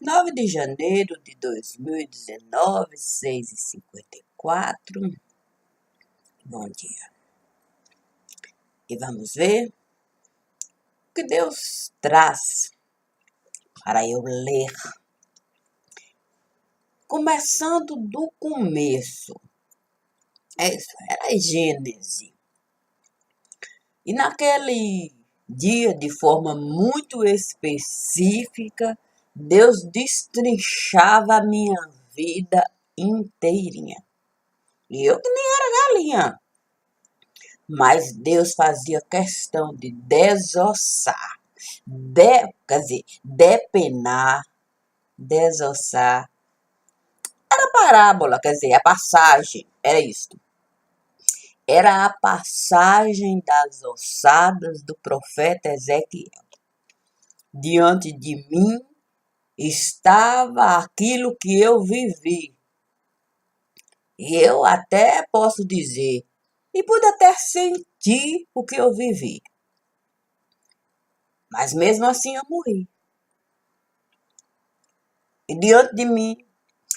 9 de janeiro de 2019, 6h54. Bom dia. E vamos ver o que Deus traz para eu ler. Começando do começo. Era Gênesis. E naquele dia, de forma muito específica, Deus destrinchava a minha vida inteirinha. E eu que nem era galinha. Mas Deus fazia questão de desossar, depenar, desossar. Era parábola, a passagem, era isto. Era a passagem das ossadas do profeta Ezequiel. Diante de mim estava aquilo que eu vivi. E eu até posso dizer, e pude até sentir o que eu vivi. Mas mesmo assim eu morri. E diante de mim,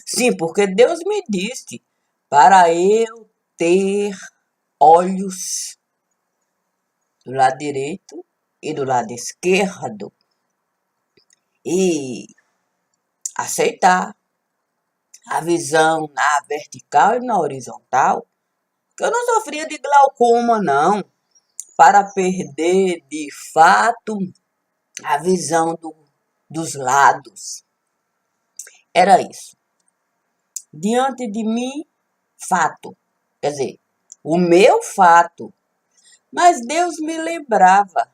sim, porque Deus me disse para eu ter olhos do lado direito e do lado esquerdo e aceitar a visão na vertical e na horizontal, que eu não sofria de glaucoma, não, para perder de fato a visão dos lados. Era isso. Diante de mim, fato. O meu fato. Mas Deus me lembrava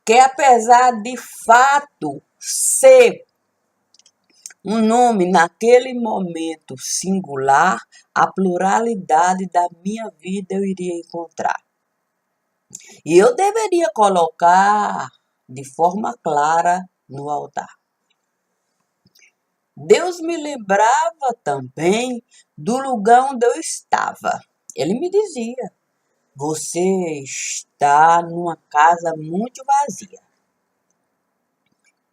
que apesar de fato ser um nome naquele momento singular, a pluralidade da minha vida eu iria encontrar. E eu deveria colocar de forma clara no altar. Deus me lembrava também do lugar onde eu estava. Ele me dizia: você está numa casa muito vazia.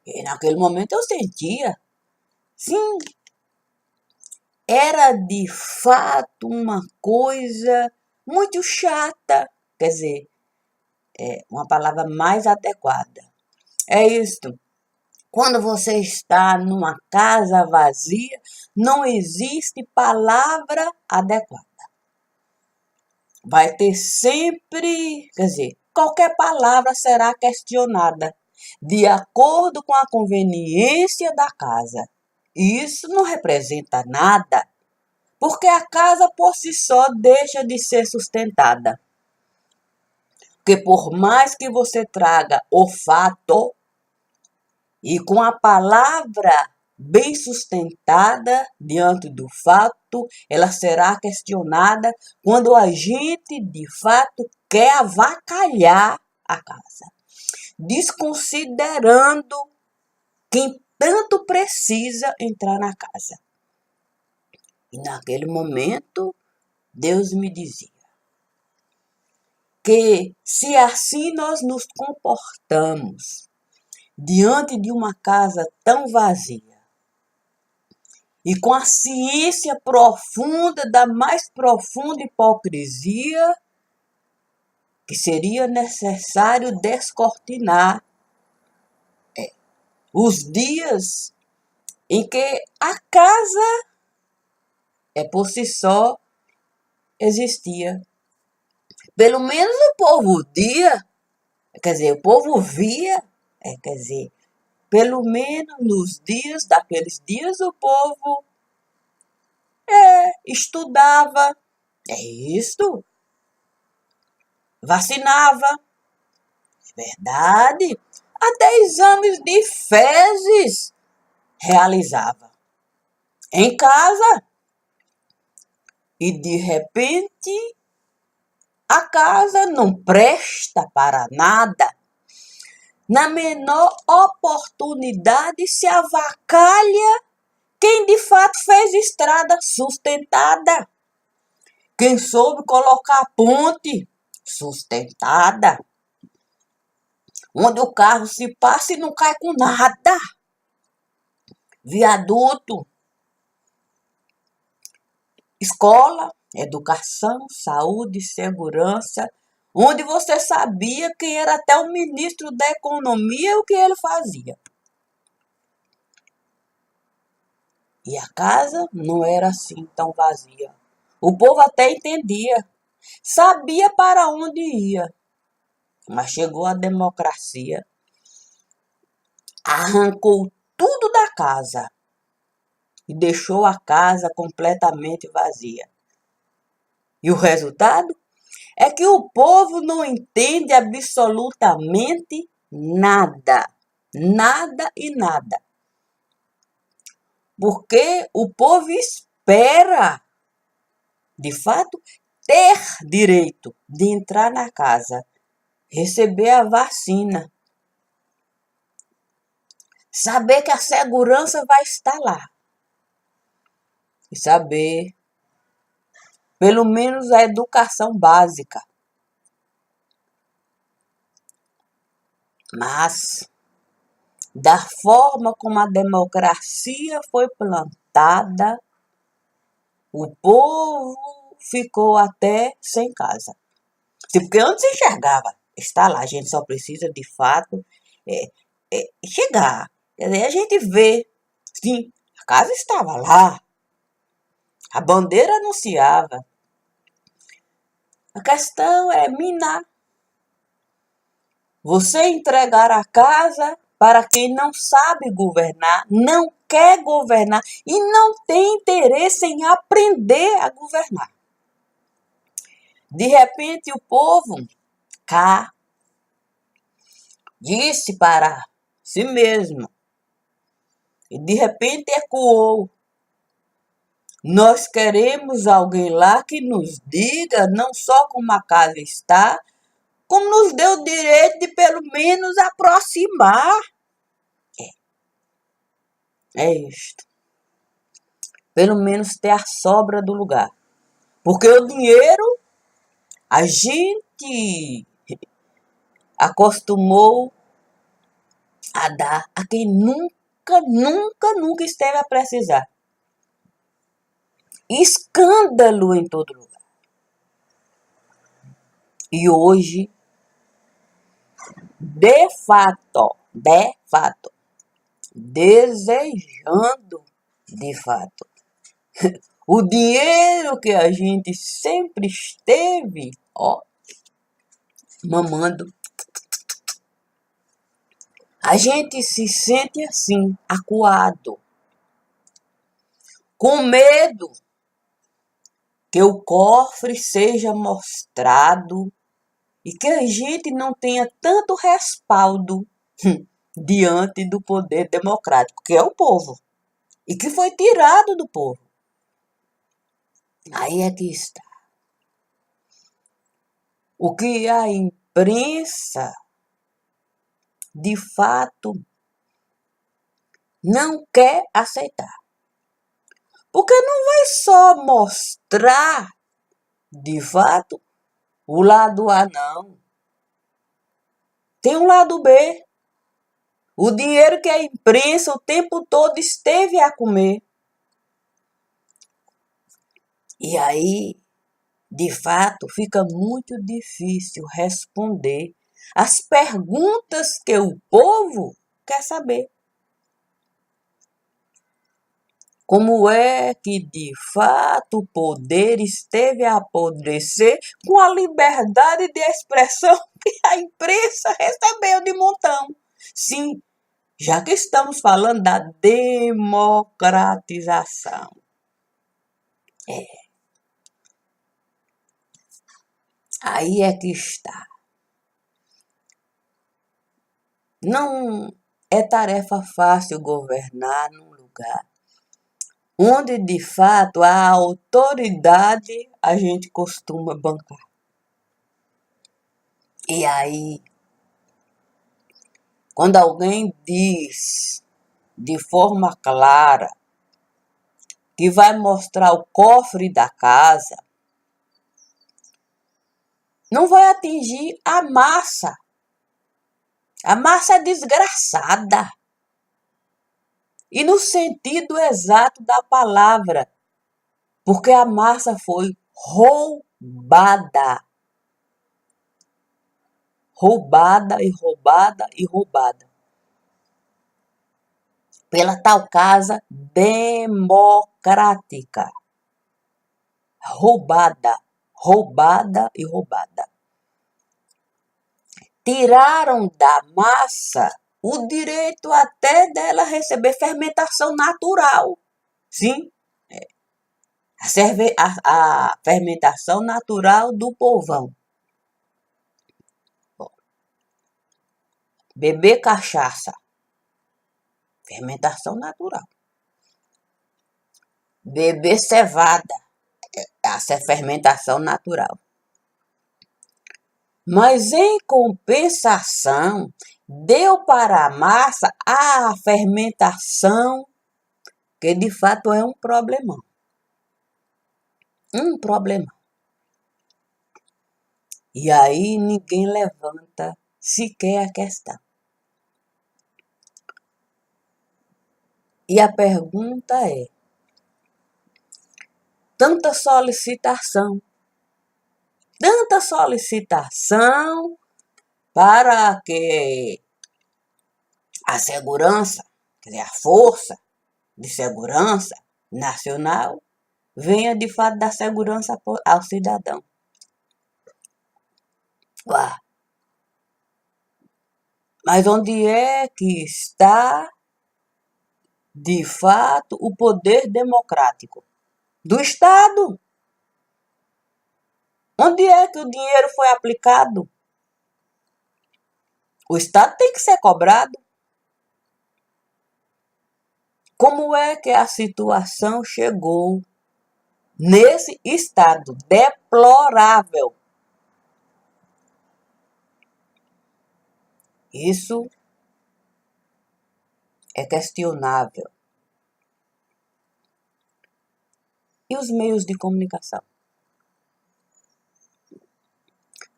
E naquele momento eu sentia, sim, era de fato uma coisa muito chata. Uma palavra mais adequada. É isto. Quando você está numa casa vazia, não existe palavra adequada. Vai ter sempre, qualquer palavra será questionada de acordo com a conveniência da casa. E isso não representa nada, porque a casa por si só deixa de ser sustentada. Porque por mais que você traga o fato, e com a palavra bem sustentada diante do fato, ela será questionada quando a gente, de fato, quer avacalhar a casa, desconsiderando quem tanto precisa entrar na casa. E naquele momento, Deus me dizia que se assim nós nos comportamos diante de uma casa tão vazia, e com a ciência profunda da mais profunda hipocrisia, que seria necessário descortinar os dias em que a casa por si só existia. Pelo menos o povo o povo via, pelo menos nos dias, daqueles dias o povo estudava, vacinava, verdade, até exames de fezes realizava em casa. E de repente a casa não presta para nada. Na menor oportunidade se avacalha quem de fato fez estrada sustentada. Quem soube colocar ponte sustentada. Onde o carro se passa e não cai com nada. viaduto, escola, educação, saúde, segurança, onde você sabia quem era até o ministro da Economia e o que ele fazia. E a casa não era assim tão vazia. O povo até entendia, sabia para onde ia, mas chegou a democracia, arrancou tudo da casa e deixou a casa completamente vazia. E o resultado é que o povo não entende absolutamente nada. Nada e nada. Porque o povo espera, de fato, ter direito de entrar na casa, receber a vacina, saber que a segurança vai estar lá e saber, pelo menos, a educação básica. Mas, da forma como a democracia foi plantada, o povo ficou até sem casa. Porque antes enxergava, está lá, a gente só precisa de fato é, chegar. Quer dizer, a gente vê, sim, a casa estava lá, a bandeira anunciava. A questão é minar. Você entregar a casa para quem não sabe governar, não quer governar e não tem interesse em aprender a governar. De repente, o povo cá disse para si mesmo e de repente ecoou: nós queremos alguém lá que nos diga não só como a casa está, como nos dê o direito de pelo menos aproximar. É isto. Pelo menos ter a sobra do lugar. Porque o dinheiro a gente acostumou a dar a quem nunca esteve a precisar. Escândalo em todo lugar. E hoje, de fato, desejando, de fato, o dinheiro que a gente sempre esteve, mamando, a gente se sente assim, acuado, com medo que o cofre seja mostrado e que a gente não tenha tanto respaldo diante do poder democrático, que é o povo, e que foi tirado do povo. Aí é que está. O que a imprensa, de fato, não quer aceitar. Porque não vai só mostrar, de fato, o lado A, não. Tem um lado B. O dinheiro que a imprensa o tempo todo esteve a comer. E aí, de fato, fica muito difícil responder as perguntas que o povo quer saber. Como é que, de fato, o poder esteve a apodrecer com a liberdade de expressão que a imprensa recebeu de montão? Sim, já que estamos falando da democratização. Aí é que está. Não é tarefa fácil governar num lugar onde, de fato, a autoridade a gente costuma bancar. E aí, quando alguém diz de forma clara que vai mostrar o cofre da casa, não vai atingir a massa. A massa é desgraçada. e no sentido exato da palavra, porque a massa foi roubada. Roubada e roubada e roubada. Pela tal casa democrática. Roubada, roubada e roubada. Tiraram da massa o direito até dela receber fermentação natural. Sim, a fermentação natural do povão. Bom, beber cachaça, fermentação natural. Beber cevada, essa é fermentação natural. Mas em compensação, deu para a massa a fermentação, que de fato é um problemão. Um problema. E aí ninguém levanta sequer a questão. E a pergunta é: tanta solicitação para que a segurança, quer dizer, a força de segurança nacional venha de fato dar segurança ao cidadão. Uá. Mas onde é que está, de fato, o poder democrático do Estado? Onde é que o dinheiro foi aplicado? O Estado tem que ser cobrado. Como é que a situação chegou nesse estado deplorável? Isso é questionável. E os meios de comunicação?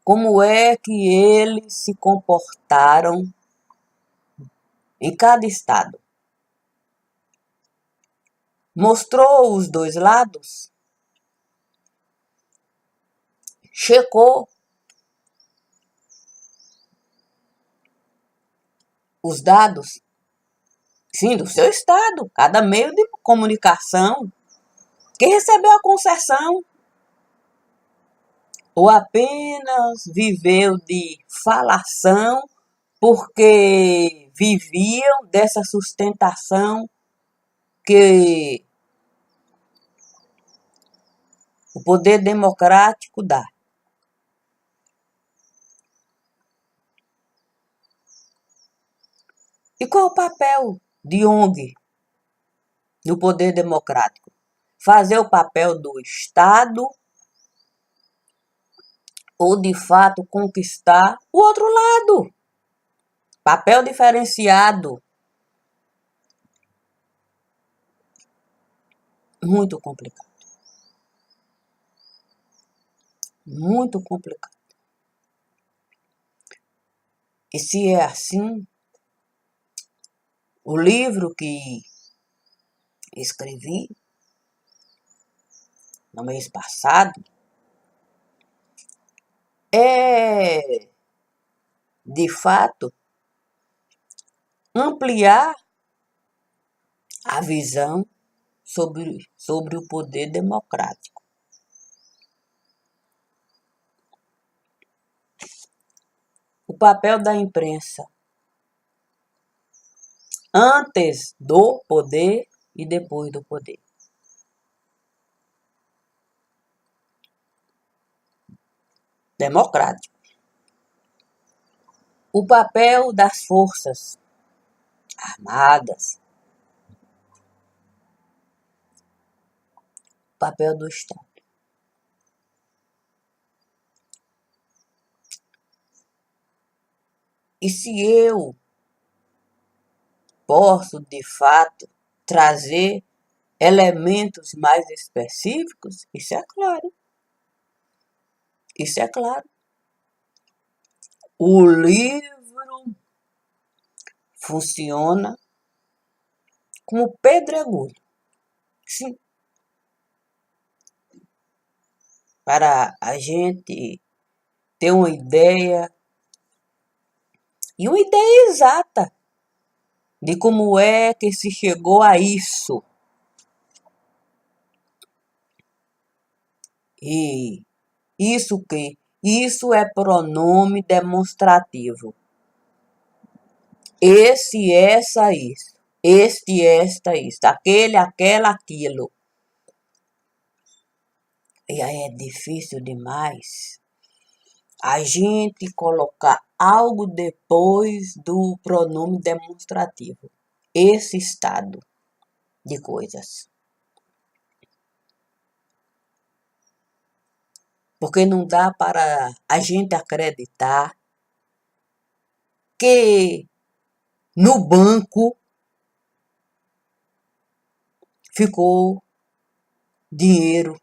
Como é que eles se comportaram em cada estado? Mostrou os dois lados? Checou os dados? Sim, do seu estado. Cada meio de comunicação. Quem recebeu a concessão? Ou apenas viveu de falação porque viviam dessa sustentação que o poder democrático dá. E qual é o papel de ONG no poder democrático? Fazer o papel do Estado ou, de fato, conquistar o outro lado? Papel diferenciado. Muito complicado. Muito complicado. E se é assim, o livro que escrevi no mês passado é, de fato, ampliar a visão sobre o poder democrático. O papel da imprensa antes do poder e depois do poder. Democrático. O papel das forças armadas. O papel do Estado. E se eu posso, de fato, trazer elementos mais específicos, isso é claro. Isso é claro. O livro funciona como pedregulho. Sim, para a gente ter uma ideia, e uma ideia exata de como é que se chegou a isso. E isso que? Isso é pronome demonstrativo. Esse, essa, isso. Este, esta, isso. Aquele, aquela, aquilo. E aí é difícil demais a gente colocar algo depois do pronome demonstrativo. Esse estado de coisas. Porque não dá para a gente acreditar que no banco ficou dinheiro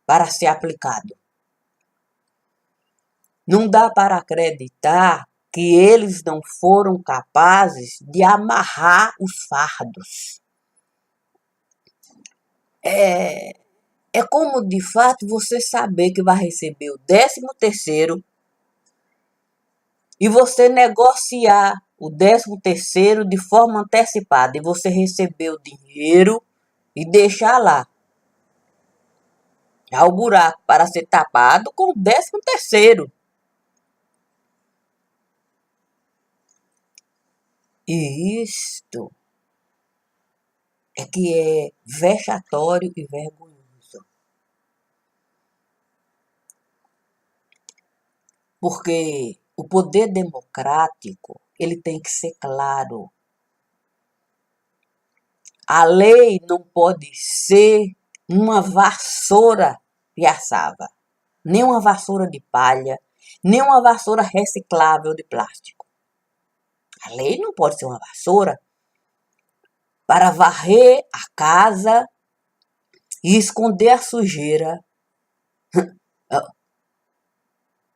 para ser aplicado. Não dá para acreditar que eles não foram capazes de amarrar os fardos. É como, de fato, você saber que vai receber o 13º e você negociar o 13º de forma antecipada e você receber o dinheiro e deixar lá. Já o buraco para ser tapado com o 13º. E isto é que é vexatório e vergonhoso. Porque o poder democrático, ele tem que ser claro. A lei não pode ser uma vassoura piaçava, nem uma vassoura de palha, nem uma vassoura reciclável de plástico. A lei não pode ser uma vassoura para varrer a casa e esconder a sujeira,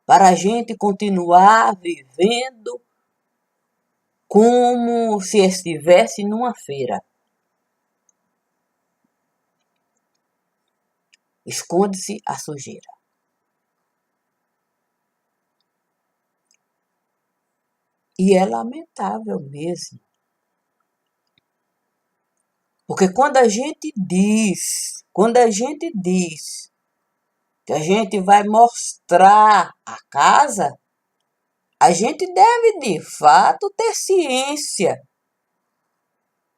para a gente continuar vivendo como se estivesse numa feira. Esconde-se a sujeira. E é lamentável mesmo. Porque quando a gente diz que a gente vai mostrar a casa, a gente deve de fato ter ciência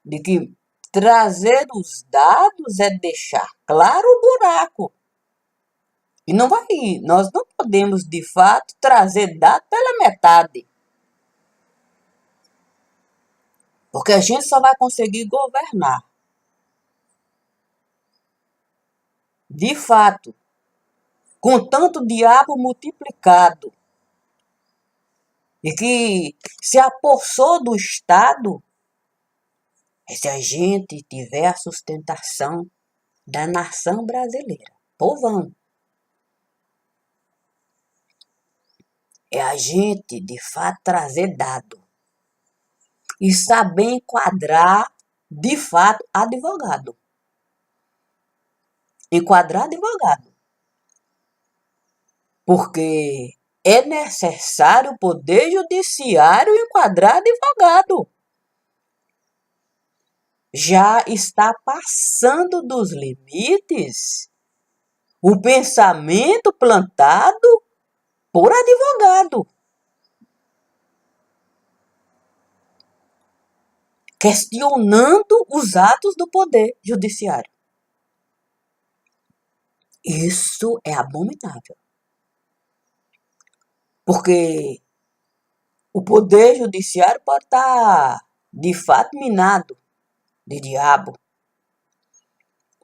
de que trazer os dados é deixar claro o buraco. E nós não podemos de fato trazer dados pela metade. Porque a gente só vai conseguir governar. De fato, com tanto diabo multiplicado e que se apossou do Estado, é se a gente tiver a sustentação da nação brasileira. Povão. É a gente, de fato, trazer dado. E saber enquadrar, de fato, advogado. Enquadrar advogado. Porque é necessário o poder judiciário enquadrar advogado. Já está passando dos limites o pensamento plantado por advogado, questionando os atos do poder judiciário. Isso é abominável. Porque o poder judiciário pode estar, de fato, minado de diabo.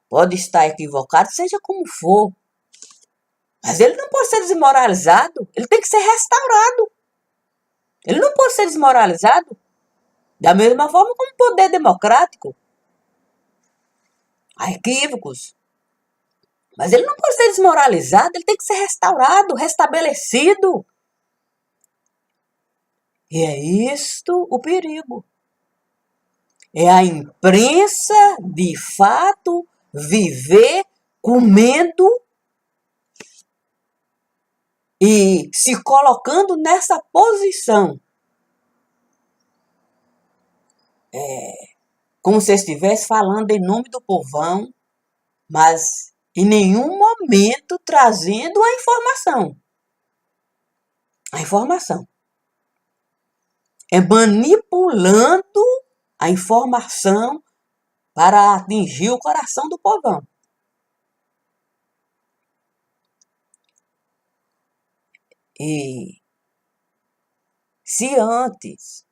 Pode estar equivocado, seja como for. Mas ele não pode ser desmoralizado. Ele tem que ser restaurado. Ele não pode ser desmoralizado. Da mesma forma como o poder democrático. Há equívocos. Mas ele não pode ser desmoralizado. Ele tem que ser restaurado, restabelecido. E é isto o perigo. É a imprensa, de fato, viver comendo e se colocando nessa posição, como se estivesse falando em nome do povão, mas em nenhum momento trazendo a informação. A informação. É manipulando a informação para atingir o coração do povão. E se antes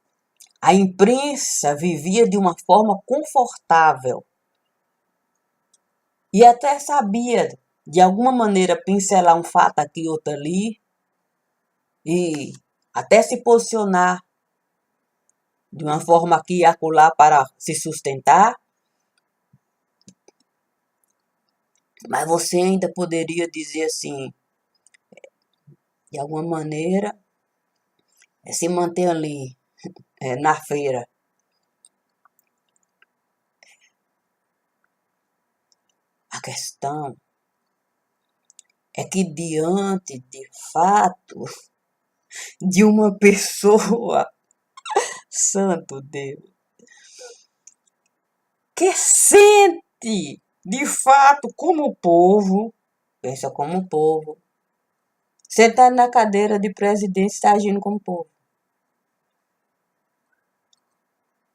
a imprensa vivia de uma forma confortável e até sabia, de alguma maneira, pincelar um fato aqui e outro ali, e até se posicionar de uma forma aqui e acolá para se sustentar, mas você ainda poderia dizer assim, de alguma maneira, se manter ali na feira. A questão é que diante, de fato, de uma pessoa, santo Deus, que sente, de fato, como povo, pensa como povo, sentado na cadeira de presidente está agindo como povo.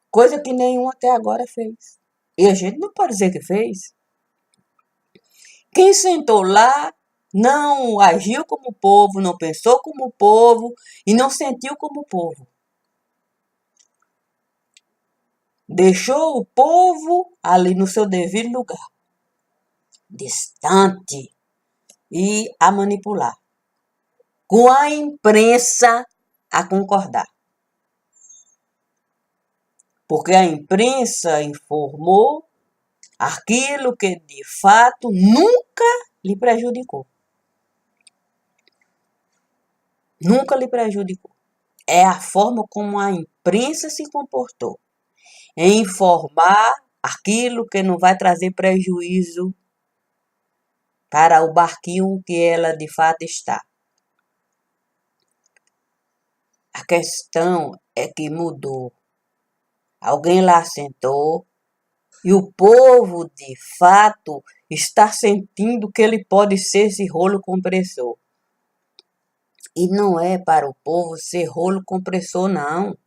Coisa que nenhum até agora fez. E a gente não pode dizer que fez. Quem sentou lá não agiu como povo, não pensou como povo e não sentiu como povo. Deixou o povo ali no seu devido lugar, distante e a manipular, com a imprensa a concordar. Porque a imprensa informou aquilo que de fato nunca lhe prejudicou. Nunca lhe prejudicou. É a forma como a imprensa se comportou. Em informar aquilo que não vai trazer prejuízo para o barquinho que ela de fato está. A questão é que mudou. Alguém lá sentou e o povo de fato está sentindo que ele pode ser esse rolo compressor. E não é para o povo ser rolo compressor, não.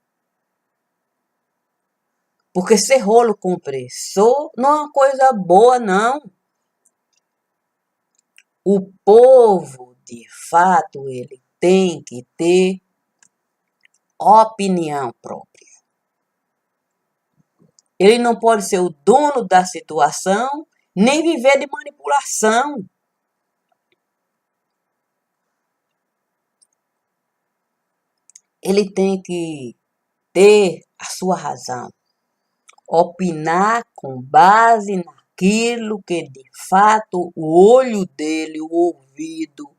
Porque ser rolo compressor não é uma coisa boa, não. O povo, de fato, ele tem que ter opinião própria. Ele não pode ser o dono da situação, nem viver de manipulação. Ele tem que ter a sua razão. Opinar com base naquilo que de fato o olho dele, o ouvido,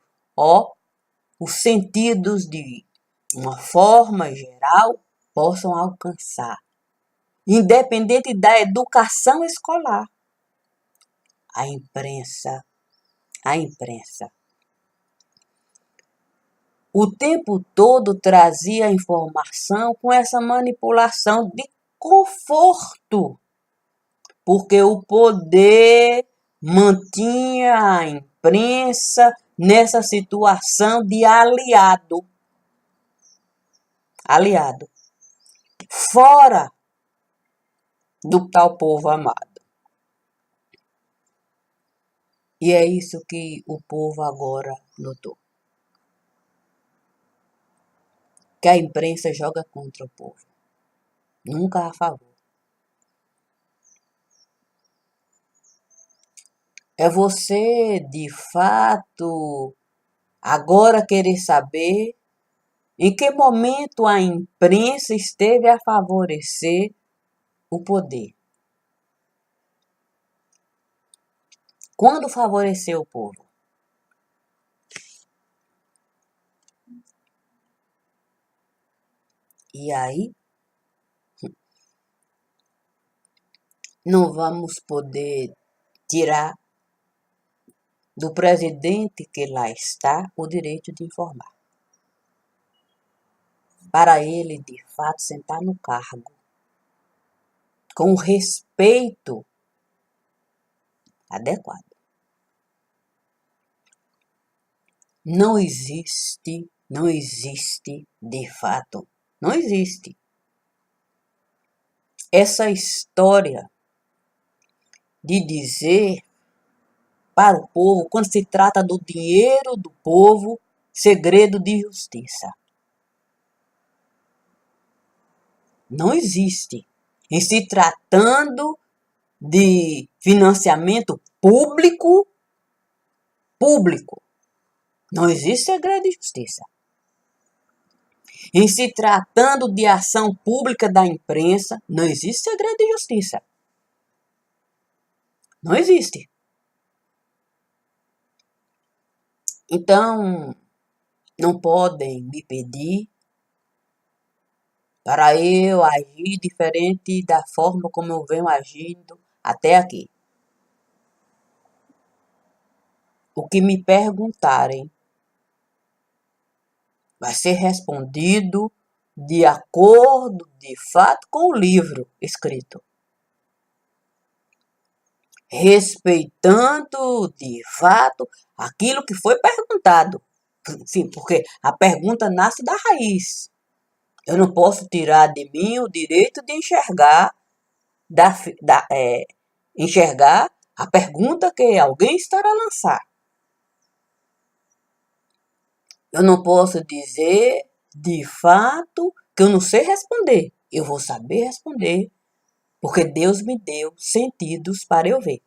os sentidos de uma forma geral possam alcançar. Independente da educação escolar. A imprensa, o tempo todo trazia informação com essa manipulação de conforto, porque o poder mantinha a imprensa nessa situação de aliado. Aliado. Fora do tal povo amado. E é isso que o povo agora notou. Que a imprensa joga contra o povo, nunca a favor. É você, de fato, agora querer saber em que momento a imprensa esteve a favorecer o poder. Quando favoreceu o povo? E aí, não vamos poder tirar do presidente que lá está o direito de informar. Para ele, de fato, sentar no cargo, com o respeito adequado. Não existe, de fato, não existe essa história de dizer para o povo, quando se trata do dinheiro do povo, segredo de justiça. Não existe. Em se tratando de financiamento público, não existe segredo de justiça. Em se tratando de ação pública da imprensa, não existe segredo de justiça. Não existe. Então, não podem me pedir para eu agir diferente da forma como eu venho agindo até aqui. O que me perguntarem vai ser respondido de acordo, de fato, com o livro escrito. Respeitando, de fato, aquilo que foi perguntado. Sim, porque a pergunta nasce da raiz. Eu não posso tirar de mim o direito de enxergar a pergunta que alguém estará a lançar. Eu não posso dizer, de fato, que eu não sei responder. Eu vou saber responder, porque Deus me deu sentidos para eu ver.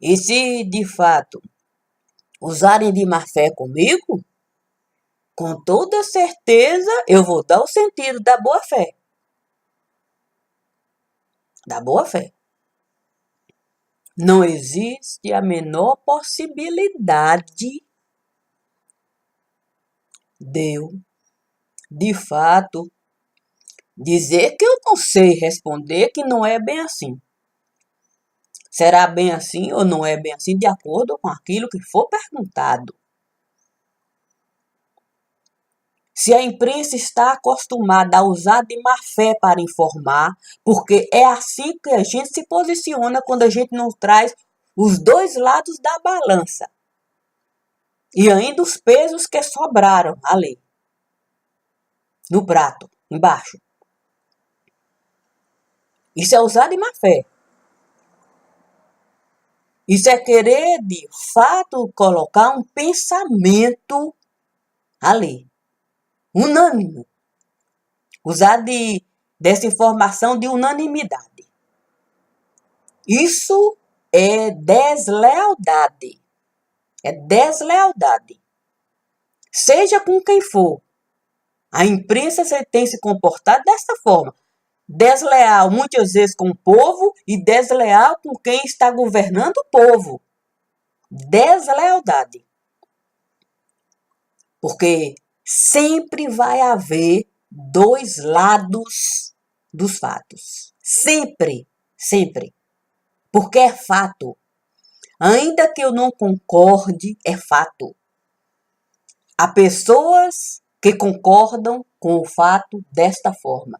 E se, de fato, usarem de má fé comigo, com toda certeza eu vou dar o sentido da boa fé. Da boa fé. Não existe a menor possibilidade de eu, de fato, dizer que eu não sei responder, que não é bem assim. Será bem assim ou não é bem assim, de acordo com aquilo que for perguntado. Se a imprensa está acostumada a usar de má fé para informar, porque é assim que a gente se posiciona quando a gente não traz os dois lados da balança. E ainda os pesos que sobraram ali, no prato, embaixo. Isso é usar de má fé. Isso é querer, de fato, colocar um pensamento ali, unânime. Usar dessa informação de unanimidade. Isso é deslealdade. É deslealdade. Seja com quem for. A imprensa tem se comportado dessa forma. Desleal muitas vezes com o povo e desleal com quem está governando o povo. Deslealdade. Porque sempre vai haver dois lados dos fatos. Sempre, sempre. Porque é fato. Ainda que eu não concorde, é fato. Há pessoas que concordam com o fato desta forma.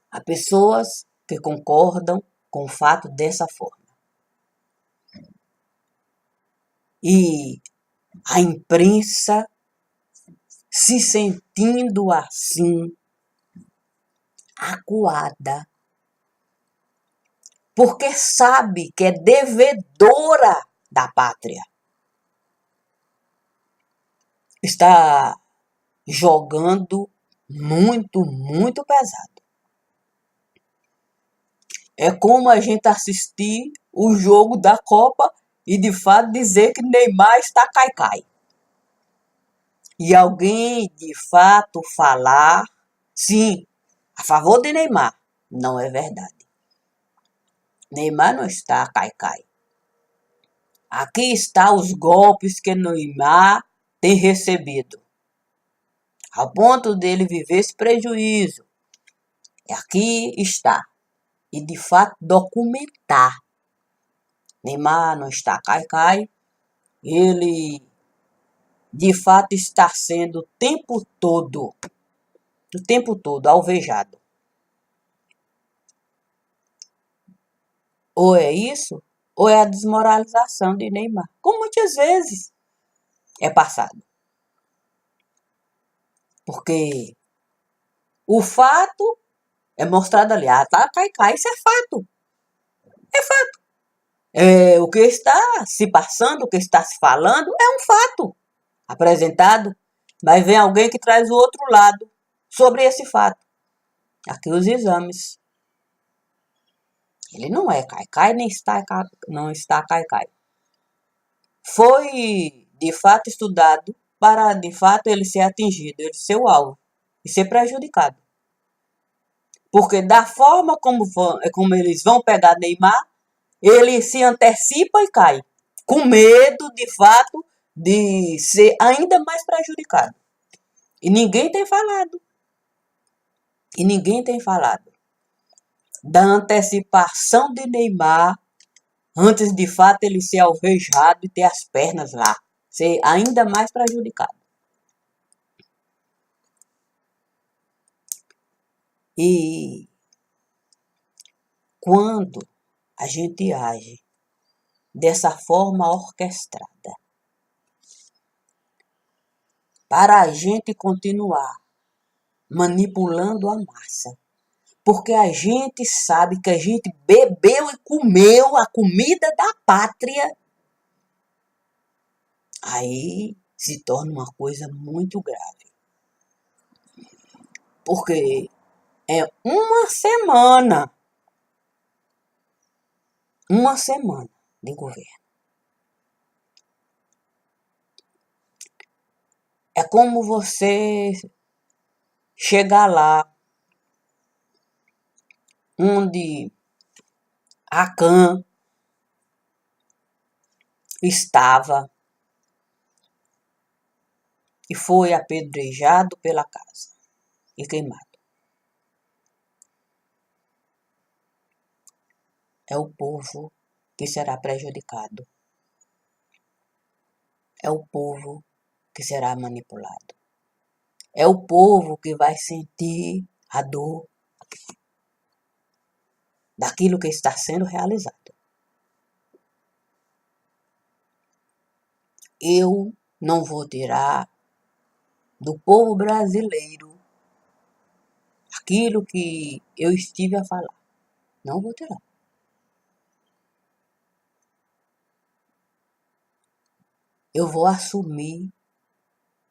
Há pessoas que concordam com o fato dessa forma. E a imprensa, se sentindo assim, acuada, porque sabe que é devedora da pátria, está jogando muito, muito pesado. É como a gente assistir o jogo da Copa e de fato dizer que Neymar está cai-cai. E alguém de fato falar, sim, a favor de Neymar. Não é verdade. Neymar não está cai-cai. Aqui estão os golpes que Neymar tem recebido, ao ponto dele viver esse prejuízo. Aqui está. e de fato documentar. Neymar não está cai-cai, ele de fato está sendo o tempo todo alvejado. Ou é isso, ou é a desmoralização de Neymar, como muitas vezes é passado. Porque o fato é mostrado ali, tá, cai, isso é fato. É fato. O que está se passando, o que está se falando, é um fato apresentado, mas vem alguém que traz o outro lado sobre esse fato. Aqui os exames. Ele não é cai-cai, nem não está cai-cai. Foi, de fato, estudado para, de fato, ele ser atingido, ele ser o alvo e ser prejudicado. Porque da forma como eles vão pegar Neymar, ele se antecipa e cai, com medo, de fato, de ser ainda mais prejudicado. E ninguém tem falado. E ninguém tem falado da antecipação de Neymar antes de fato ele ser alvejado e ter as pernas lá, ser ainda mais prejudicado. E quando a gente age dessa forma orquestrada, para a gente continuar manipulando a massa, porque a gente sabe que a gente bebeu e comeu a comida da pátria, aí se torna uma coisa muito grave. Porque é uma semana de governo. É como você chegar lá onde a Khan estava e foi apedrejado pela casa e queimado. É o povo que será prejudicado. É o povo que será manipulado. É o povo que vai sentir a dor daquilo que está sendo realizado. Eu não vou tirar do povo brasileiro aquilo que eu estive a falar. Não vou tirar. Eu vou assumir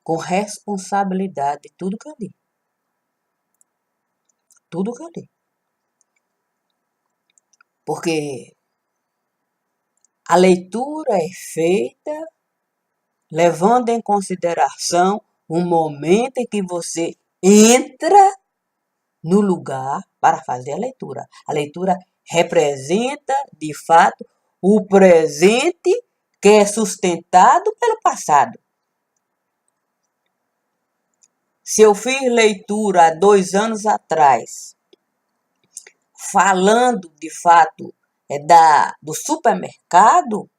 com responsabilidade tudo que eu li. Tudo que eu li. Porque a leitura é feita levando em consideração o momento em que você entra no lugar para fazer a leitura. A leitura representa, de fato, o presente que é sustentado pelo passado. Se eu fiz leitura há 2 anos atrás, falando de fato do supermercado,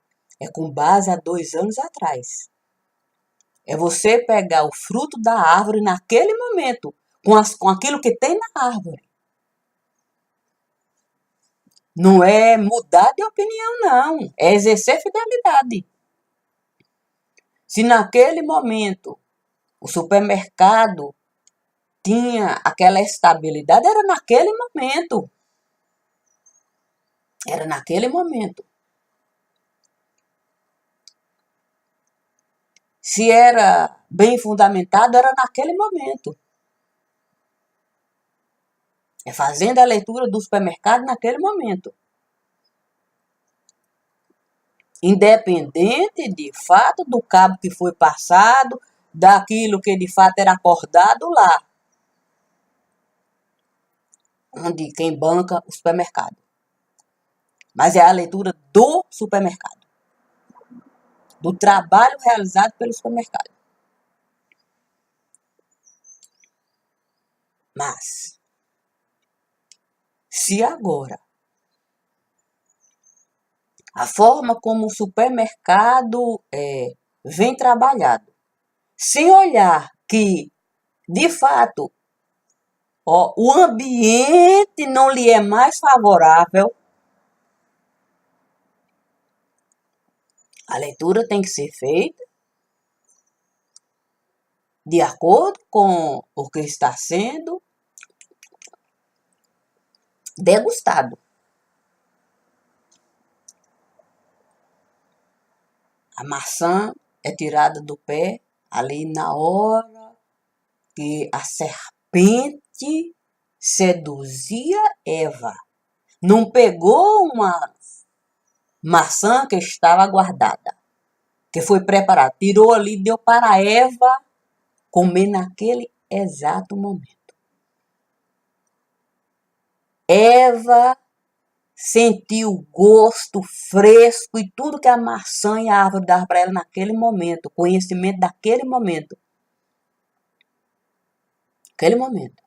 é com base há 2 anos atrás. É você pegar o fruto da árvore naquele momento, com aquilo que tem na árvore. Não é mudar de opinião, não. É exercer fidelidade. Se naquele momento o supermercado tinha aquela estabilidade, era naquele momento. Era naquele momento. Se era bem fundamentado, era naquele momento. É fazendo a leitura do supermercado naquele momento. Independente, de fato, do cabo que foi passado, daquilo que de fato era acordado lá. Onde quem banca o supermercado. Mas é a leitura do supermercado. Do trabalho realizado pelo supermercado. Mas, se agora A forma como o supermercado vem trabalhado, sem olhar que, de fato, o ambiente não lhe é mais favorável, a leitura tem que ser feita de acordo com o que está sendo degustado. A maçã é tirada do pé ali na hora que a serpente seduzia Eva. Não pegou uma maçã que estava guardada, que foi preparada, tirou ali e deu para Eva comer naquele exato momento. Eva sentiu o gosto fresco e tudo que a maçã e a árvore davam para ela naquele momento, o conhecimento daquele momento. Aquele momento.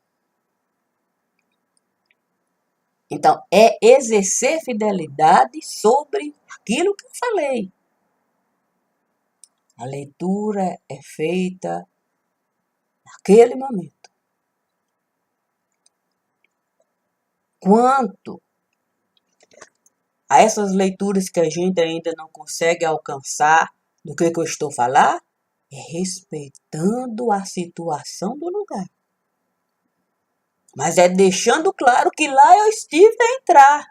Então, é exercer fidelidade sobre aquilo que eu falei. A leitura é feita naquele momento. Quanto a essas leituras que a gente ainda não consegue alcançar, do que eu estou falando, é respeitando a situação do lugar. Mas é deixando claro que lá eu estive a entrar.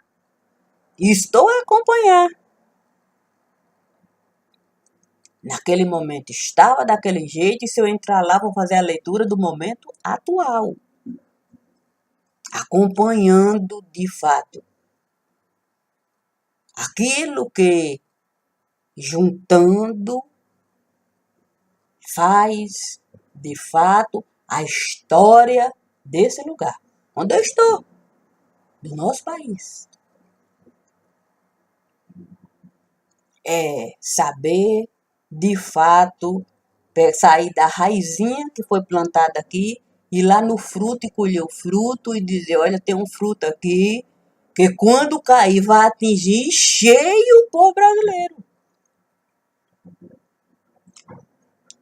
E estou a acompanhar. Naquele momento estava daquele jeito, e se eu entrar lá, vou fazer a leitura do momento atual. Acompanhando de fato aquilo que, juntando, faz de fato a história desse lugar onde eu estou, do nosso país. É saber de fato sair da raizinha que foi plantada aqui, ir lá no fruto e colher o fruto e dizer, olha, tem um fruto aqui que quando cair vai atingir cheio o povo brasileiro.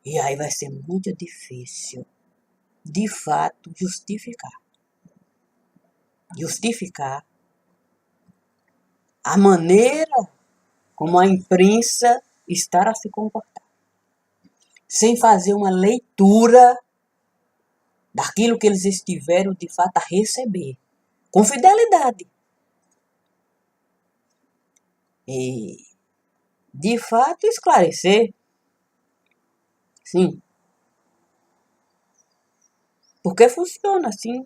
E aí vai ser muito difícil, de fato, justificar a maneira como a imprensa está a se comportar, sem fazer uma leitura daquilo que eles estiveram de fato a receber, com fidelidade. E, de fato, esclarecer, sim, porque funciona assim.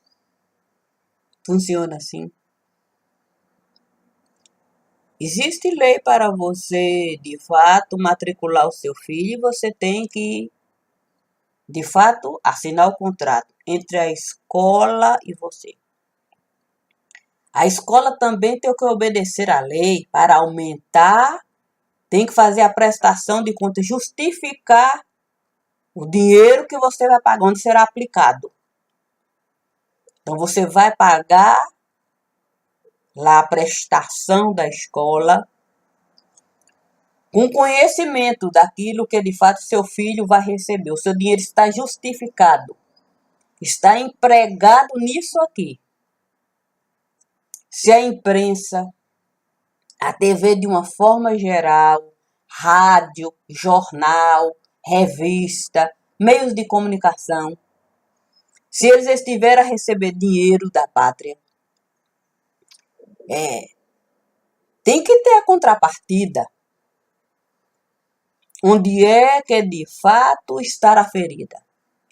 Existe lei para você, de fato, matricular o seu filho, e você tem que, de fato, assinar o contrato entre a escola e você. A escola também tem que obedecer à lei para aumentar, tem que fazer a prestação de contas, justificar o dinheiro que você vai pagar, onde será aplicado. Então, você vai pagar lá a prestação da escola com conhecimento daquilo que de fato seu filho vai receber. O seu dinheiro está justificado, está empregado nisso aqui. Se a imprensa, a TV de uma forma geral, rádio, jornal, revista, meios de comunicação, se eles estiverem a receber dinheiro da pátria, tem que ter a contrapartida. Onde é que de fato estará ferida?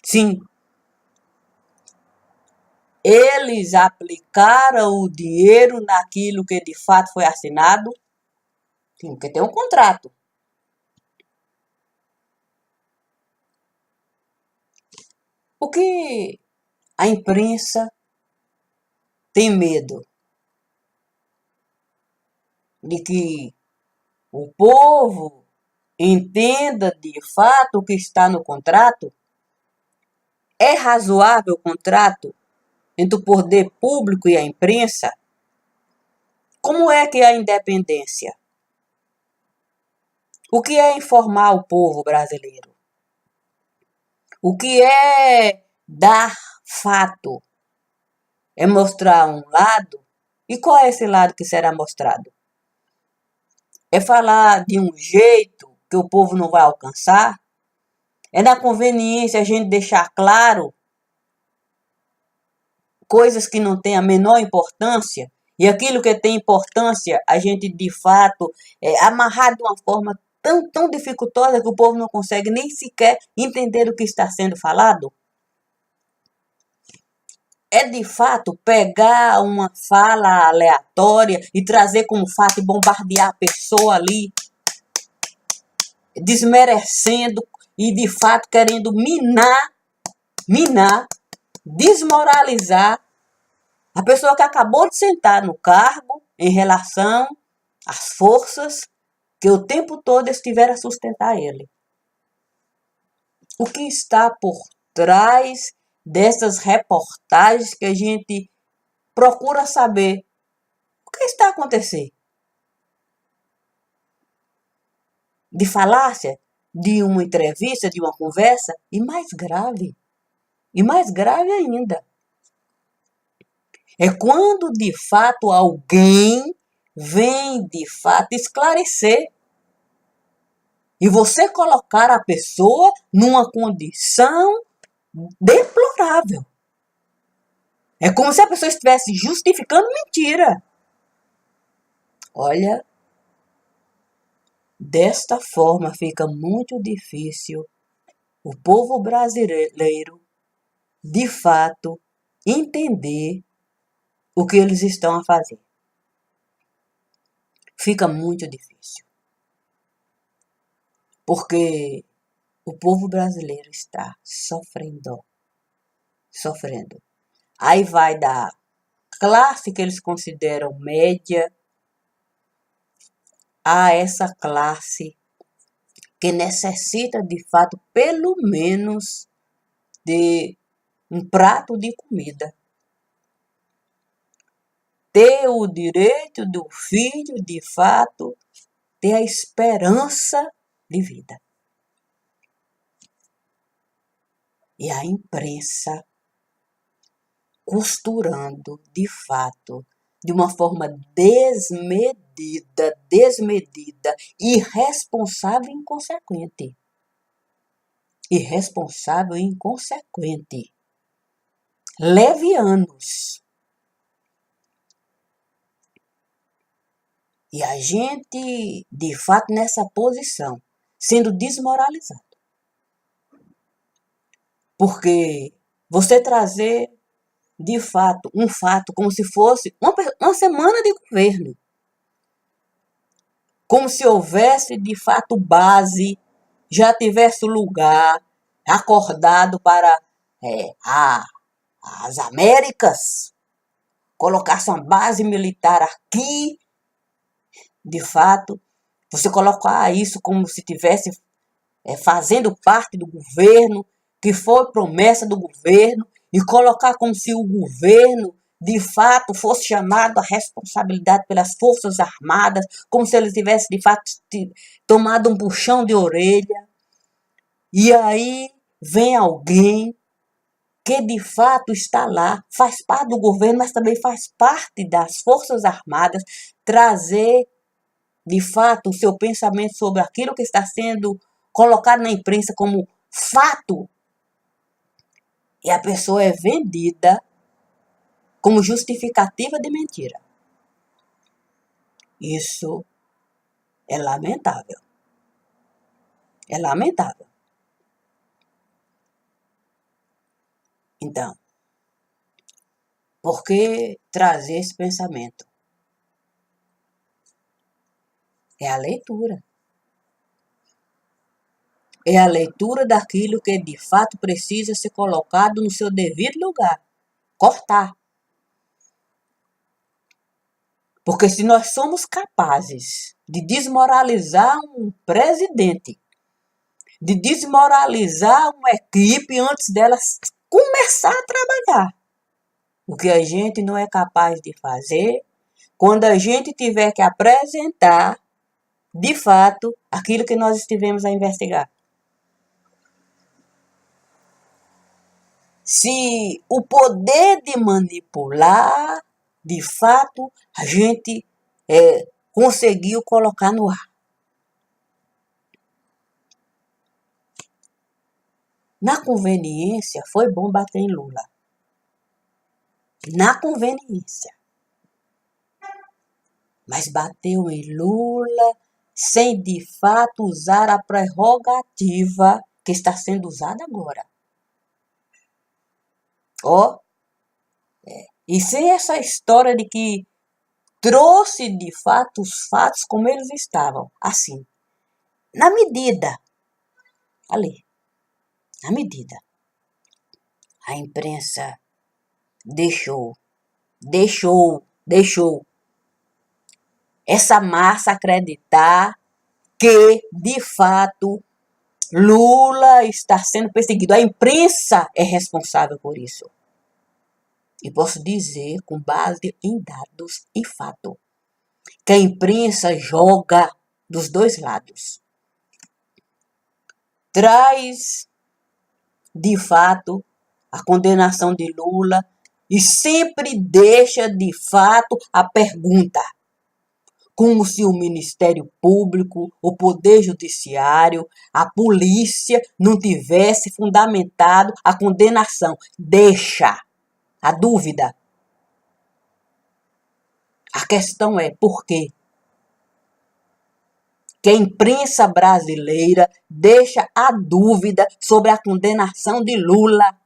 Sim. Eles aplicaram o dinheiro naquilo que de fato foi assinado? Sim, porque tem um contrato. O que a imprensa tem medo? De que o povo entenda de fato o que está no contrato? É razoável o contrato entre o poder público e a imprensa? Como é que é a independência? O que é informar o povo brasileiro? O que é dar fato? É mostrar um lado? E qual é esse lado que será mostrado? É falar de um jeito que o povo não vai alcançar? É na conveniência a gente deixar claro coisas que não têm a menor importância? E aquilo que tem importância, a gente de fato amarrar de uma forma tão dificultosa que o povo não consegue nem sequer entender o que está sendo falado? É de fato pegar uma fala aleatória e trazer como fato e bombardear a pessoa ali, desmerecendo e de fato querendo minar, desmoralizar a pessoa que acabou de sentar no cargo em relação às forças que o tempo todo estiveram a sustentar ele. O que está por trás dessas reportagens que a gente procura saber? O que está acontecendo? De falácia, de uma entrevista, de uma conversa, e mais grave ainda, é quando de fato alguém vem de fato esclarecer e você colocar a pessoa numa condição deplorável. É como se a pessoa estivesse justificando mentira. Olha, desta forma fica muito difícil o povo brasileiro, de fato, entender o que eles estão a fazer. Fica muito difícil. Porque o povo brasileiro está sofrendo. Aí vai da classe que eles consideram média a essa classe que necessita de fato pelo menos de um prato de comida. Ter o direito do filho, de fato, ter a esperança de vida. E a imprensa costurando, de fato, de uma forma desmedida, irresponsável e inconsequente. Irresponsável e inconsequente. Levianos. E a gente, de fato, nessa posição, sendo desmoralizado. Porque você trazer, de fato, um fato como se fosse uma semana de governo. Como se houvesse, de fato, base, já tivesse lugar acordado para as Américas, colocasse uma base militar aqui, de fato, você colocar isso como se tivesse fazendo parte do governo, que foi promessa do governo, e colocar como se o governo, de fato, fosse chamado à responsabilidade pelas Forças Armadas, como se ele tivesse, de fato, tomado um puxão de orelha. E aí vem alguém que, de fato, está lá, faz parte do governo, mas também faz parte das Forças Armadas, trazer, de fato, o seu pensamento sobre aquilo que está sendo colocado na imprensa como fato. E a pessoa é vendida como justificativa de mentira. Isso é lamentável. É lamentável. Então, por que trazer esse pensamento? É a leitura. É a leitura daquilo que de fato precisa ser colocado no seu devido lugar. Cortar. Porque se nós somos capazes de desmoralizar um presidente, de desmoralizar uma equipe antes delas começar a trabalhar, o que a gente não é capaz de fazer, quando a gente tiver que apresentar de fato, aquilo que nós estivemos a investigar. Se o poder de manipular, de fato, a gente conseguiu colocar no ar. Na conveniência, foi bom bater em Lula. Na conveniência. Mas bateu em Lula sem, de fato, usar a prerrogativa que está sendo usada agora. Ó, e sem essa história de que trouxe, de fato, os fatos como eles estavam. Assim, na medida, ali, na medida, a imprensa deixou essa massa acreditar que, de fato, Lula está sendo perseguido. A imprensa é responsável por isso. E posso dizer, com base em dados e fato, que a imprensa joga dos dois lados. Traz, de fato, a condenação de Lula e sempre deixa, de fato, a pergunta: como se o Ministério Público, o Poder Judiciário, a polícia não tivesse fundamentado a condenação. Deixa a dúvida. A questão é por quê? Que a imprensa brasileira deixa a dúvida sobre a condenação de Lula,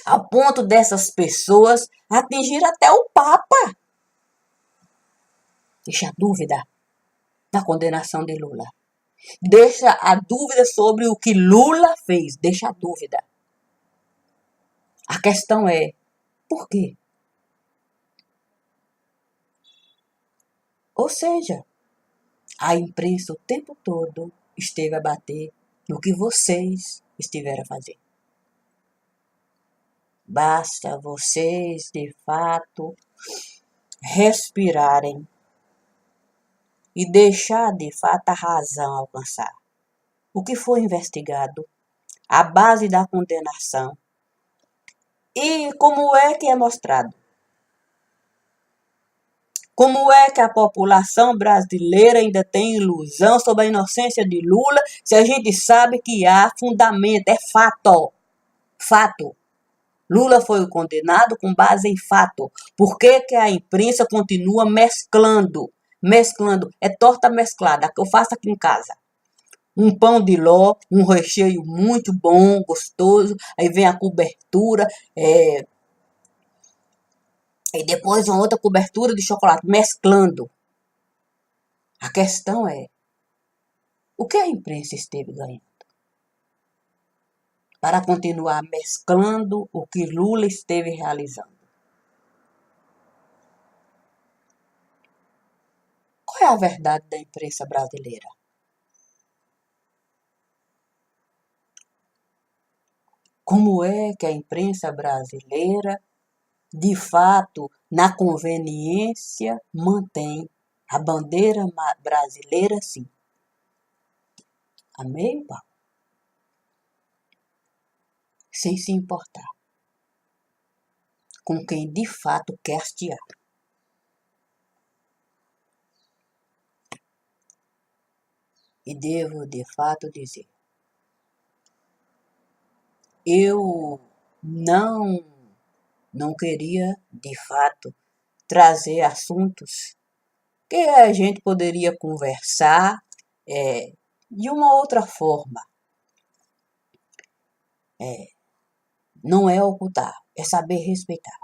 ao ponto dessas pessoas atingir até o Papa. Deixa a dúvida na condenação de Lula. Deixa a dúvida sobre o que Lula fez. Deixa a dúvida. A questão é, por quê? Ou seja, a imprensa o tempo todo esteve a bater no que vocês estiveram a fazer. Basta vocês, de fato, respirarem e deixar, de fato, a razão alcançar. O que foi investigado, a base da condenação e como é que é mostrado. Como é que a população brasileira ainda tem ilusão sobre a inocência de Lula, se a gente sabe que há fundamento, é fato. Fato. Lula foi condenado com base em fato. Por que que a imprensa continua mesclando? Mesclando. É torta mesclada, que eu faço aqui em casa. Um pão de ló, um recheio muito bom, gostoso. Aí vem a cobertura, e depois uma outra cobertura de chocolate, mesclando. A questão é, o que a imprensa esteve ganhando? Para continuar mesclando o que Lula esteve realizando. Qual é a verdade da imprensa brasileira? Como é que a imprensa brasileira, de fato, na conveniência, mantém a bandeira brasileira sim? Amém, Paulo? Sem se importar com quem de fato quer hastear. E devo de fato dizer, eu não queria de fato trazer assuntos que a gente poderia conversar de uma outra forma. Não é ocultar, é saber respeitar.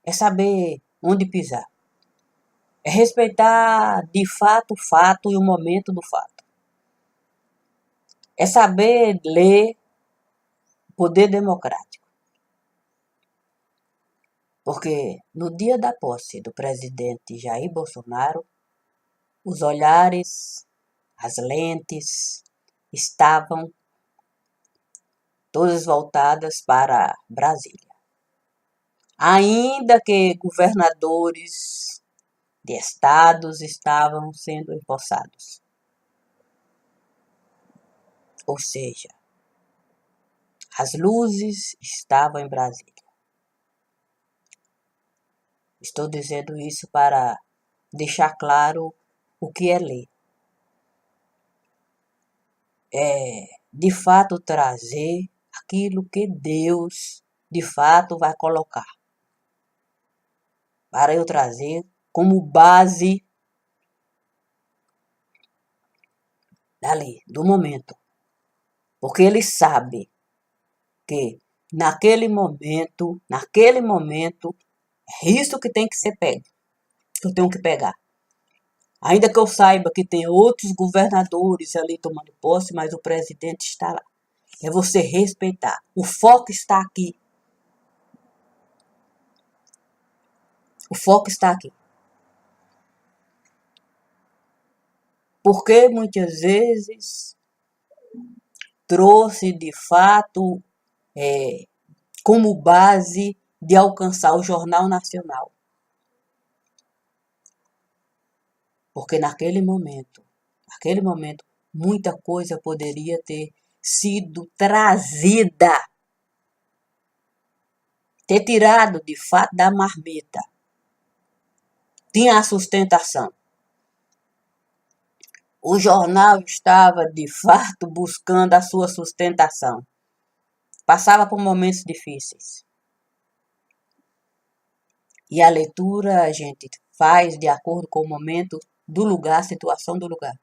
É saber onde pisar. É respeitar de fato o fato e o momento do fato. É saber ler o poder democrático. Porque no dia da posse do presidente Jair Bolsonaro, os olhares, as lentes estavam todas voltadas para Brasília. Ainda que governadores de estados estavam sendo empossados. Ou seja, as luzes estavam em Brasília. Estou dizendo isso para deixar claro o que é lei. É, de fato, trazer aquilo que Deus, de fato, vai colocar. Para eu trazer como base da lei, do momento. Porque Ele sabe que naquele momento, é isso que tem que ser pego, que eu tenho que pegar. Ainda que eu saiba que tem outros governadores ali tomando posse, mas o presidente está lá. É você respeitar. O foco está aqui. O foco está aqui. Porque muitas vezes trouxe de fato como base de alcançar o Jornal Nacional. Porque naquele momento, muita coisa poderia ter sido trazida, ter tirado de fato da marmita. Tinha a sustentação. O jornal estava de fato buscando a sua sustentação. Passava por momentos difíceis. E a leitura a gente faz de acordo com o momento do lugar, a situação do lugar.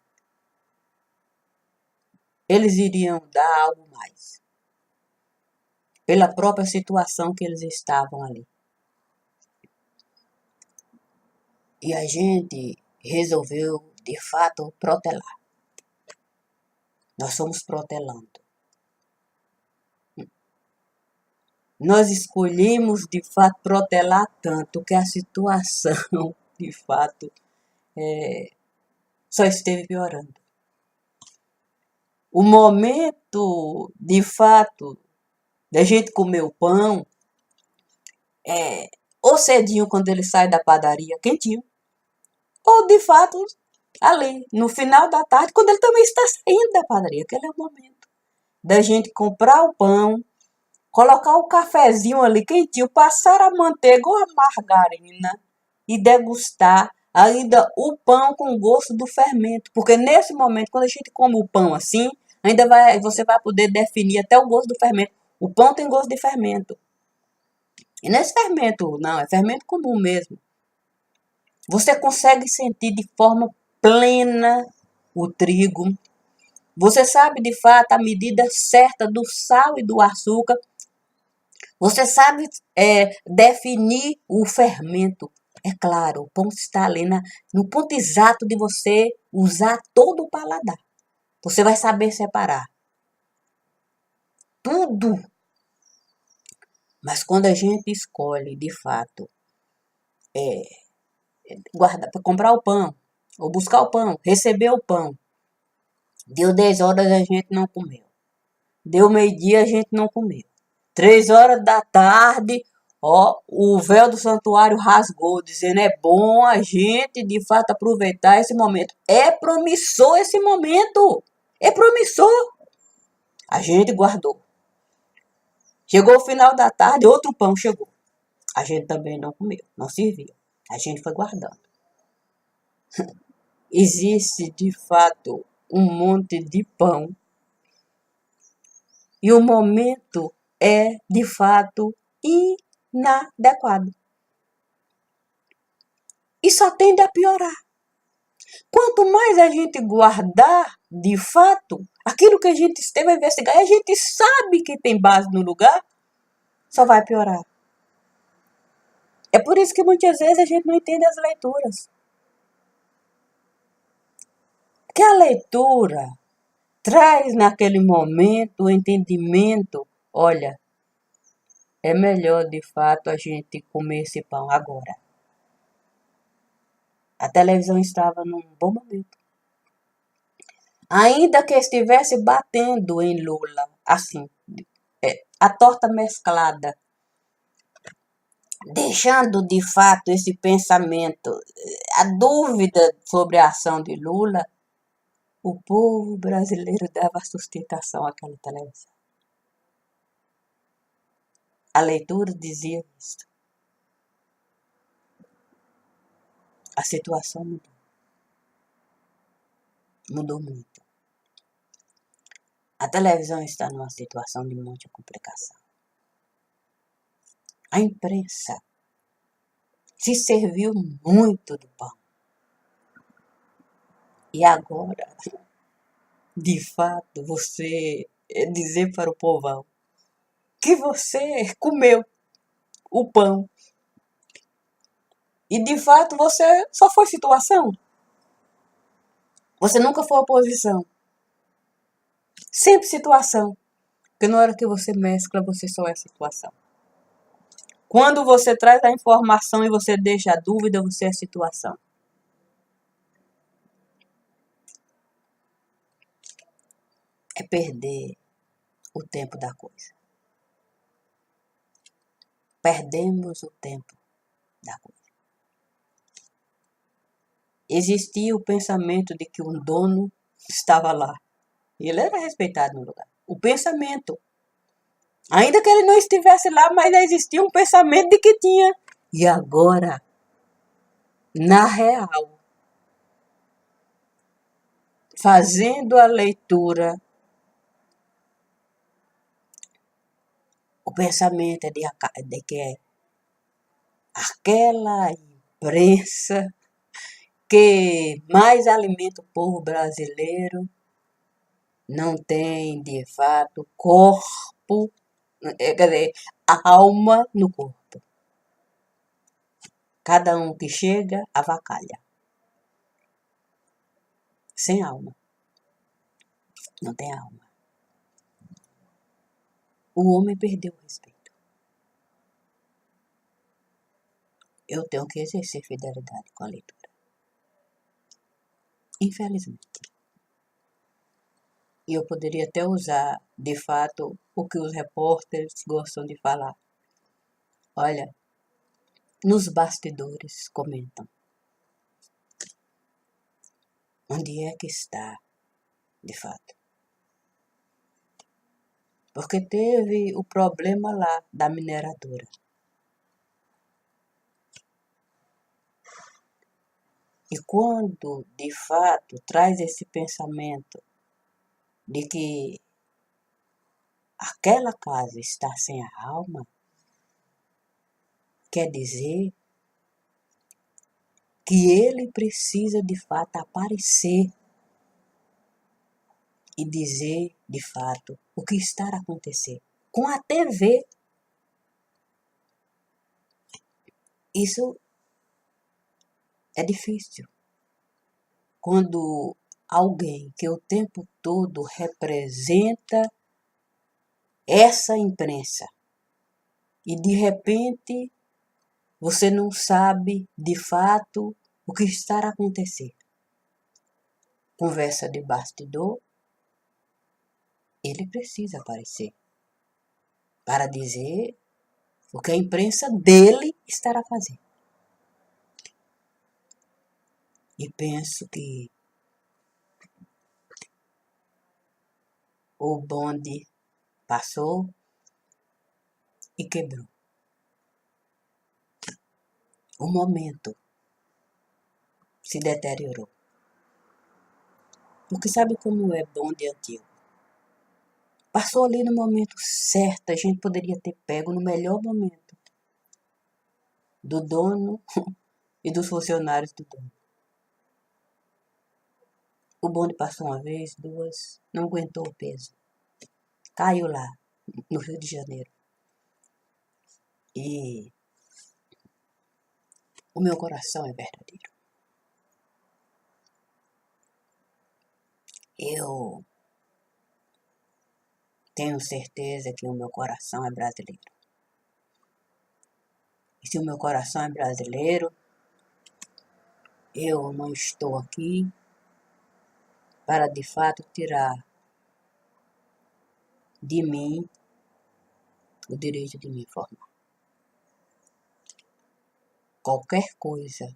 Eles iriam dar algo mais. Pela própria situação que eles estavam ali. E a gente resolveu, de fato, protelar. Nós fomos protelando. Nós escolhemos, de fato, protelar tanto que a situação, de fato, só esteve piorando. O momento, de fato, da gente comer o pão, ou cedinho quando ele sai da padaria, quentinho, ou de fato, ali, no final da tarde, quando ele também está saindo da padaria. Aquele é o momento da gente comprar o pão, colocar o cafezinho ali quentinho, passar a manteiga ou a margarina e degustar ainda o pão com gosto do fermento. Porque nesse momento, quando a gente come o pão assim, você vai poder definir até o gosto do fermento. O pão tem gosto de fermento. E não é fermento, não, é fermento comum mesmo. Você consegue sentir de forma plena o trigo. Você sabe de fato a medida certa do sal e do açúcar. Você sabe definir o fermento. É claro, o pão está ali no ponto exato de você usar todo o paladar. Você vai saber separar tudo. Mas quando a gente escolhe, de fato, guardar para comprar o pão, ou buscar o pão, receber o pão, deu 10 horas a gente não comeu. Deu meio-dia a gente não comeu. 3 horas da tarde, o véu do santuário rasgou, dizendo é bom a gente de fato aproveitar esse momento. É promissor esse momento. É promissor. A gente guardou. Chegou o final da tarde, outro pão chegou. A gente também não comeu, não serviu. A gente foi guardando. Existe de fato um monte de pão. E o momento é de fato inadequado. E só tende a piorar. Quanto mais a gente guardar, de fato, aquilo que a gente esteve a investigar, e a gente sabe que tem base no lugar, só vai piorar. É por isso que muitas vezes a gente não entende as leituras. Porque a leitura traz naquele momento o entendimento, olha, é melhor de fato a gente comer esse pão agora. A televisão estava num bom momento. Ainda que estivesse batendo em Lula, assim, a torta mesclada. deixando de fato esse pensamento, a dúvida sobre a ação de Lula, o povo brasileiro dava sustentação àquela televisão. A leitura dizia isso. A situação mudou. Mudou muito. A televisão está numa situação de muita complicação. A imprensa se serviu muito do pão. E agora, de fato, você dizer para o povão que você comeu o pão. E de fato você só foi situação. Você nunca foi oposição. Sempre situação. Porque na hora que você mescla, você só é situação. Quando você traz a informação e você deixa a dúvida, você é situação. É perder o tempo da coisa. Perdemos o tempo da coisa. Existia o pensamento de que um dono estava lá. E ele era respeitado no lugar. O pensamento. Ainda que ele não estivesse lá, mas existia um pensamento de que tinha. E agora, na real, fazendo a leitura, o pensamento é de que é aquela imprensa que mais alimenta o povo brasileiro não tem, de fato, corpo, quer dizer, alma no corpo. Cada um que chega, avacalha. Sem alma. Não tem alma. O homem perdeu o respeito. Eu tenho que exercer fidelidade com a leitura. Infelizmente. E eu poderia até usar, de fato, o que os repórteres gostam de falar. Olha, nos bastidores comentam. Onde é que está, de fato? Porque teve o problema lá da mineradora. E quando, de fato, traz esse pensamento de que aquela casa está sem a alma, quer dizer que ele precisa, de fato, aparecer e dizer, de fato, o que está a acontecer. Com a TV, isso é difícil. Quando alguém que o tempo todo representa essa imprensa e de repente você não sabe de fato o que está a acontecer. Conversa de bastidor, ele precisa aparecer para dizer o que a imprensa dele estará fazendo. E penso que o bonde passou e quebrou. O momento se deteriorou. Porque sabe como é bonde antigo? Passou ali no momento certo, a gente poderia ter pego no melhor momento do dono e dos funcionários do dono. O bonde passou uma vez, duas, não aguentou o peso. Caiu lá, no Rio de Janeiro. E o meu coração é verdadeiro. Eu tenho certeza que o meu coração é brasileiro. E se o meu coração é brasileiro, eu não estou aqui para de fato tirar de mim o direito de me informar. qualquer coisa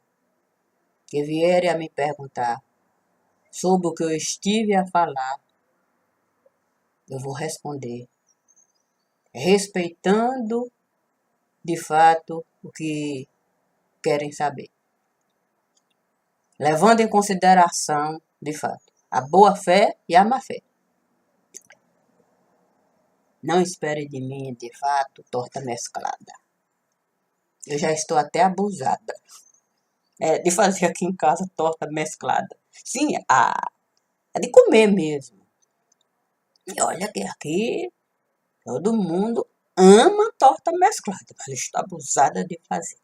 que vierem a me perguntar sobre o que eu estive a falar, eu vou responder, respeitando de fato o que querem saber, levando em consideração, de fato, a boa fé e a má fé. Não espere de mim, de fato, torta mesclada. Eu já estou até abusada de fazer aqui em casa torta mesclada. Sim, a de comer mesmo. E olha que aqui todo mundo ama torta mesclada, mas eu estou abusada de fazer.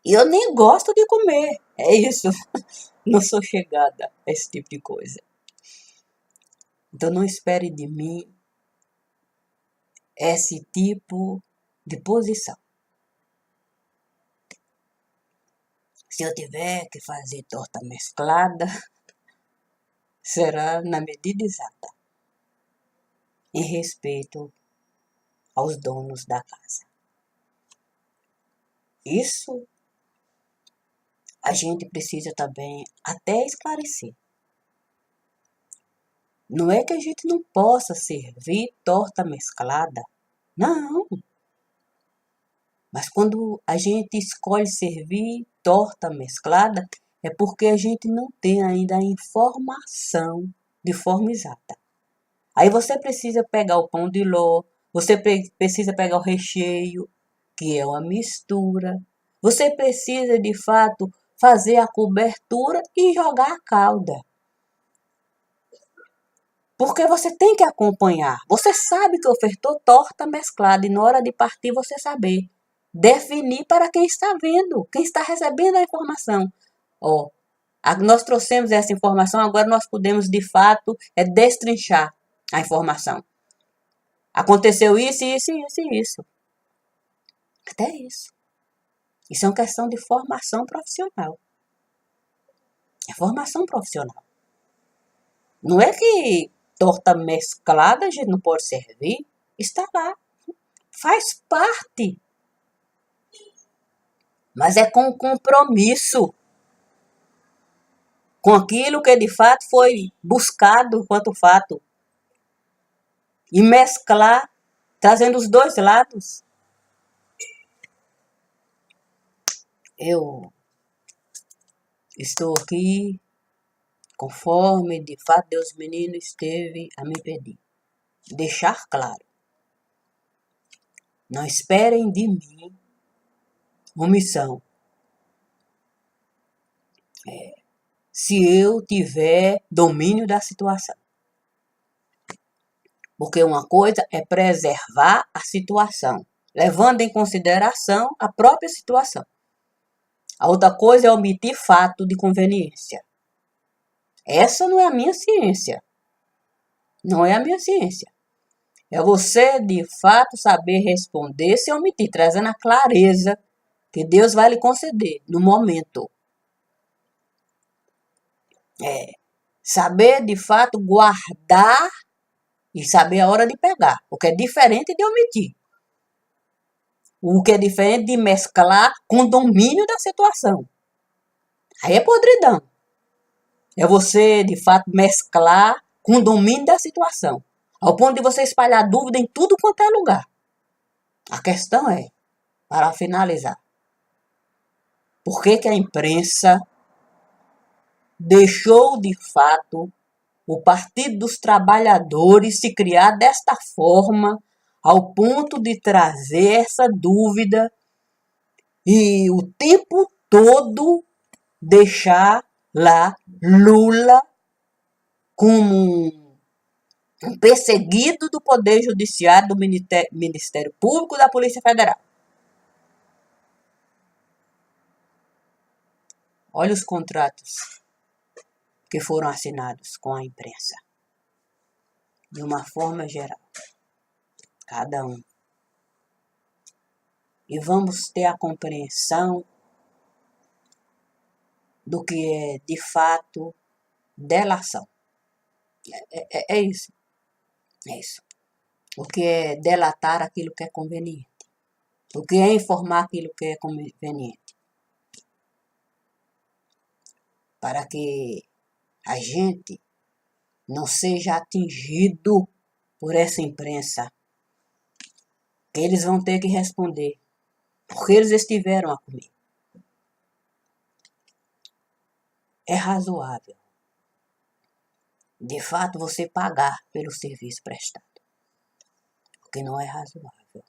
E eu nem gosto de comer. É isso. Não sou chegada a esse tipo de coisa. Então não espere de mim esse tipo de posição. Se eu tiver que fazer torta mesclada, será na medida exata, em respeito aos donos da casa. Isso a gente precisa também até esclarecer. Não é que a gente não possa servir torta mesclada, não. Mas quando a gente escolhe servir torta mesclada, é porque a gente não tem ainda a informação de forma exata. Aí você precisa pegar o pão de ló, você precisa pegar o recheio, que é uma mistura. Você precisa, de fato, fazer a cobertura e jogar a calda. Porque você tem que acompanhar. Você sabe que ofertou torta mesclada e na hora de partir você saber. Definir para quem está vendo, quem está recebendo a informação. Ó, nós trouxemos essa informação, agora nós podemos, de fato, destrinchar a informação. Aconteceu isso, isso, isso e isso. Até isso. Isso é uma questão de formação profissional. É formação profissional. Não é que torta mesclada a gente não pode servir. Está lá. Faz parte. Mas é com compromisso. Com aquilo que de fato foi buscado quanto fato. E mesclar, trazendo os dois lados. Eu estou aqui conforme de fato Deus menino esteve a me pedir. Deixar claro. Não esperem de mim omissão. Se eu tiver domínio da situação. Porque uma coisa é preservar a situação, levando em consideração a própria situação. A outra coisa é omitir fato de conveniência. Essa não é a minha ciência. Não é a minha ciência. É você, de fato, saber responder sem omitir, trazendo a clareza que Deus vai lhe conceder no momento. Saber, de fato, guardar e saber a hora de pegar, o que é diferente de omitir. O que é diferente de mesclar com domínio da situação. Aí é podridão. É você, de fato, mesclar com domínio da situação. Ao ponto de você espalhar dúvida em tudo quanto é lugar. A questão é, para finalizar, por que a imprensa deixou, de fato, o Partido dos Trabalhadores se criar desta forma, ao ponto de trazer essa dúvida e o tempo todo deixar lá Lula como um perseguido do Poder Judiciário, do Ministério Público e da Polícia Federal. Olha os contratos que foram assinados com a imprensa. De uma forma geral. Cada um. E vamos ter a compreensão do que é, de fato, delação. É isso. É isso. O que é delatar aquilo que é conveniente. O que é informar aquilo que é conveniente. Para que a gente não seja atingido por essa imprensa. Que eles vão ter que responder. Porque eles estiveram a comer. É razoável, de fato, você pagar pelo serviço prestado. O que não é razoável.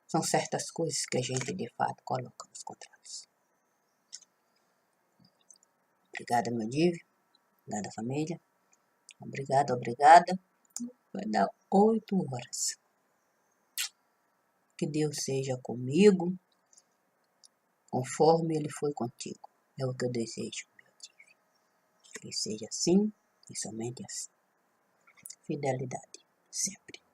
São certas coisas que a gente, de fato, coloca nos contratos. Obrigada, meu Dívio. Obrigada, família. Obrigada. Vai dar 8 horas. Que Deus seja comigo, conforme Ele foi contigo. É o que eu desejo, meu Dívio. Que seja assim e somente assim. Fidelidade, sempre.